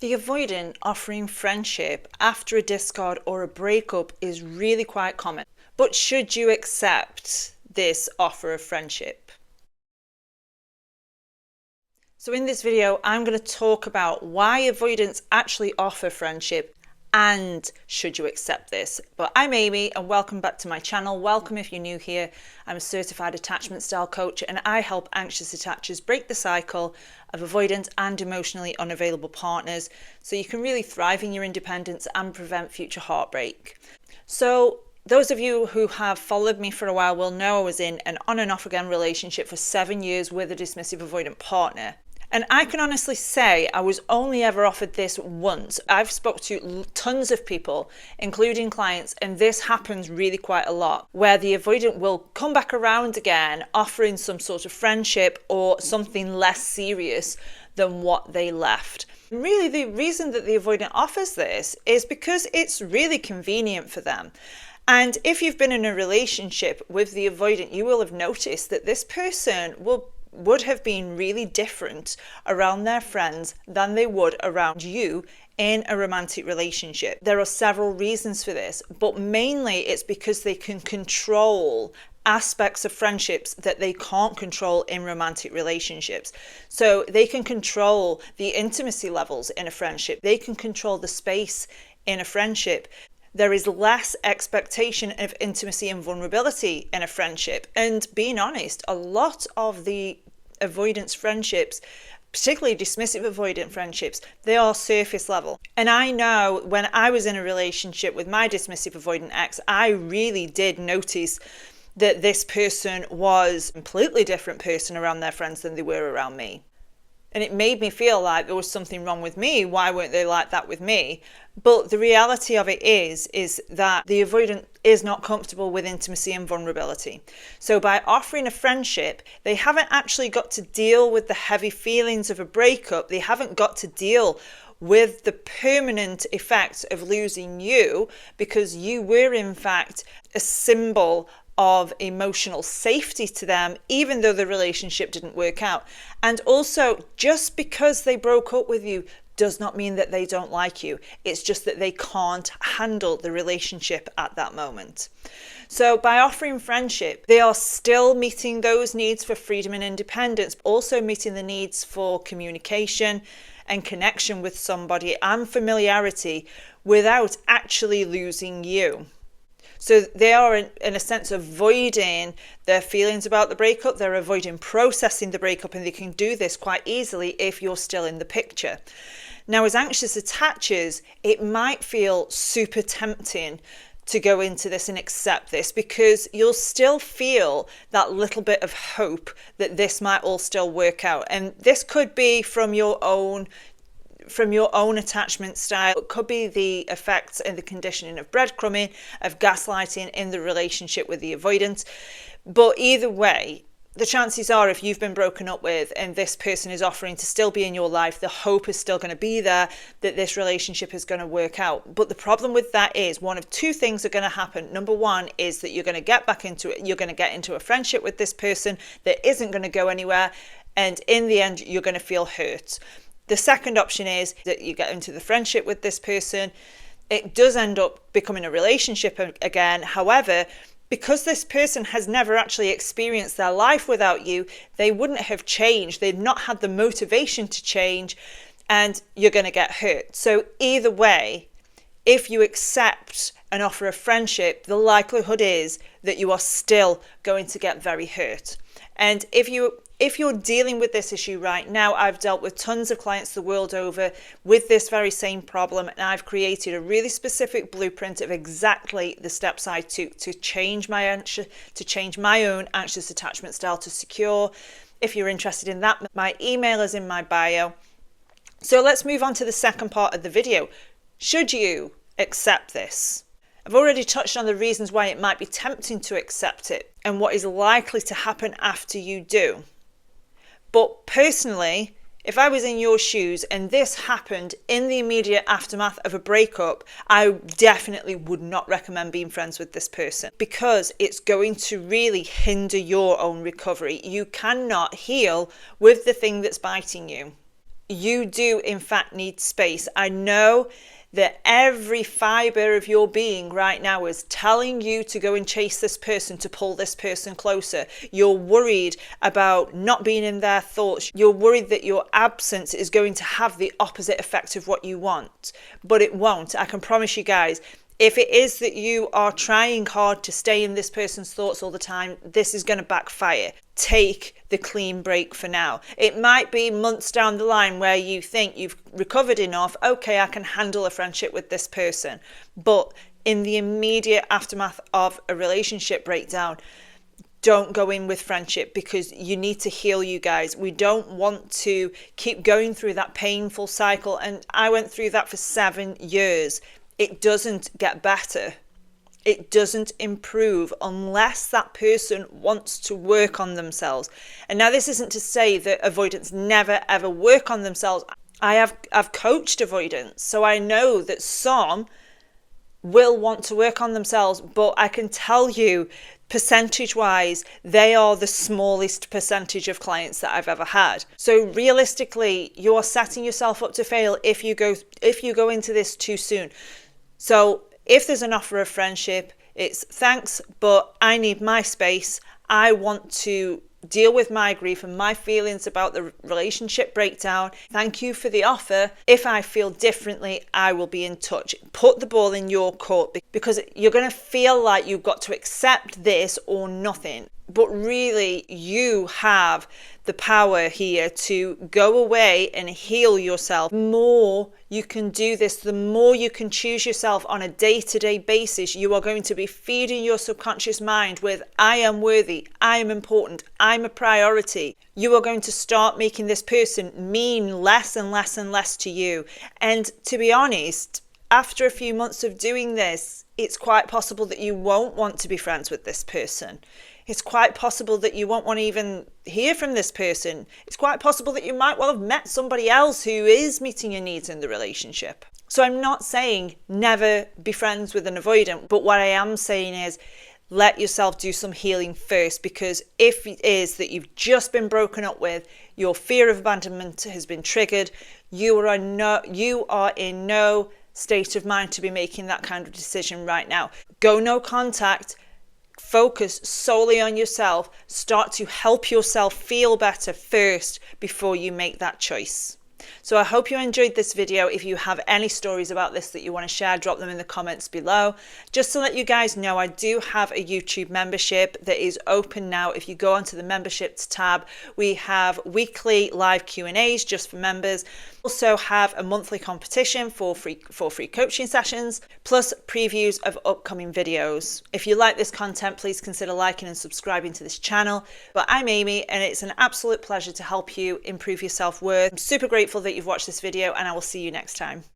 The avoidant offering friendship after a discard or a breakup is really quite common. But should you accept this offer of friendship? So in this video, I'm going to talk about why avoidants actually offer friendship and should you accept this. But I'm Amy and welcome back to my channel. Welcome if you're new here. I'm a certified attachment style coach and I help anxious attachers break the cycle of avoidant and emotionally unavailable partners so you can really thrive in your independence and prevent future heartbreak. So those of you who have followed me for a while will know I was in an on and off again relationship for 7 years with a dismissive avoidant partner. And I can honestly say I was only ever offered this once. I've spoke to tons of people, including clients, and this happens really quite a lot, where the avoidant will come back around again, offering some sort of friendship or something less serious than what they left. Really, the reason that the avoidant offers this is because it's really convenient for them. And if you've been in a relationship with the avoidant, you will have noticed that this person would have been really different around their friends than they would around you in a romantic relationship. There are several reasons for this, but mainly it's because they can control aspects of friendships that they can't control in romantic relationships. So they can control the intimacy levels in a friendship. They can control the space in a friendship. There is less expectation of intimacy and vulnerability in a friendship. And being honest, a lot of the avoidance friendships, particularly dismissive avoidant friendships, they are surface level. And I know when I was in a relationship with my dismissive avoidant ex, I really did notice that this person was a completely different person around their friends than they were around me. And it made me feel like there was something wrong with me. Why weren't they like that with me? But the reality of it is that the avoidant is not comfortable with intimacy and vulnerability. So by offering a friendship, they haven't actually got to deal with the heavy feelings of a breakup. They haven't got to deal with the permanent effects of losing you, because you were in fact a symbol of emotional safety to them, even though the relationship didn't work out. And also, just because they broke up with you does not mean that they don't like you. It's just that they can't handle the relationship at that moment. So by offering friendship, they are still meeting those needs for freedom and independence, also meeting the needs for communication and connection with somebody and familiarity without actually losing you. So they are, in a sense, avoiding their feelings about the breakup. They're avoiding processing the breakup, and they can do this quite easily if you're still in the picture. Now, as anxious attachers, it might feel super tempting to go into this and accept this, because you'll still feel that little bit of hope that this might all still work out. And this could be from your own attachment style. It could be the effects and the conditioning of breadcrumbing, of gaslighting in the relationship with the avoidant. But either way, the chances are, if you've been broken up with and this person is offering to still be in your life, the hope is still going to be there that this relationship is going to work out. But the problem with that is one of two things are going to happen. Number one is that you're going to get back into it. You're going to get into a friendship with this person that isn't going to go anywhere. And in the end, you're going to feel hurt. The second option is that you get into the friendship with this person. It does end up becoming a relationship again. However, because this person has never actually experienced their life without you, they wouldn't have changed. They've not had the motivation to change, and you're going to get hurt. So either way, if you accept an offer of friendship, the likelihood is that you are still going to get very hurt. And if you're dealing with this issue right now, I've dealt with tons of clients the world over with this very same problem, and I've created a really specific blueprint of exactly the steps I took to change my own anxious attachment style to secure. If you're interested in that, my email is in my bio. So let's move on to the second part of the video. Should you accept this? I've already touched on the reasons why it might be tempting to accept it and what is likely to happen after you do. But personally, if I was in your shoes and this happened in the immediate aftermath of a breakup, I definitely would not recommend being friends with this person, because it's going to really hinder your own recovery. You cannot heal with the thing that's biting you. You do in fact need space. I know that every fiber of your being right now is telling you to go and chase this person, to pull this person closer. You're worried about not being in their thoughts. You're worried that your absence is going to have the opposite effect of what you want, but it won't. I can promise you guys. If it is that you are trying hard to stay in this person's thoughts all the time, this is going to backfire. Take the clean break for now. It might be months down the line where you think you've recovered enough, okay, I can handle a friendship with this person. But in the immediate aftermath of a relationship breakdown, don't go in with friendship, because you need to heal, you guys. We don't want to keep going through that painful cycle. And I went through that for 7 years. It doesn't get better. It doesn't improve unless that person wants to work on themselves. And now this isn't to say that avoidants never ever work on themselves. I've coached avoidants, so I know that some will want to work on themselves, but I can tell you, percentage wise, they are the smallest percentage of clients that I've ever had. So realistically, you're setting yourself up to fail if you go into this too soon. So if there's an offer of friendship, it's thanks, but I need my space. I want to deal with my grief and my feelings about the relationship breakdown. Thank you for the offer. If I feel differently, I will be in touch. Put the ball in your court, because you're going to feel like you've got to accept this or nothing. But really, you have the power here to go away and heal yourself. The more you can do this, the more you can choose yourself on a day-to-day basis. You are going to be feeding your subconscious mind with, I am worthy, I am important, I'm a priority. You are going to start making this person mean less and less and less to you. And to be honest, after a few months of doing this, it's quite possible that you won't want to be friends with this person. It's quite possible that you won't want to even hear from this person. It's quite possible that you might well have met somebody else who is meeting your needs in the relationship. So I'm not saying never be friends with an avoidant, but what I am saying is let yourself do some healing first, because if it is that you've just been broken up with, your fear of abandonment has been triggered, you are in no state of mind to be making that kind of decision right now. Go no contact. Focus solely on yourself. Start to help yourself feel better first before you make that choice. So I hope you enjoyed this video. If you have any stories about this that you want to share, drop them in the comments below. Just to let you guys know, I do have a YouTube membership that is open now. If you go onto the memberships tab, we have weekly live Q&As just for members. Also have a monthly competition for free coaching sessions, plus previews of upcoming videos. If you like this content, please consider liking and subscribing to this channel. But I'm Amy, and it's an absolute pleasure to help you improve your self-worth. I'm super grateful that you've watched this video, and I will see you next time.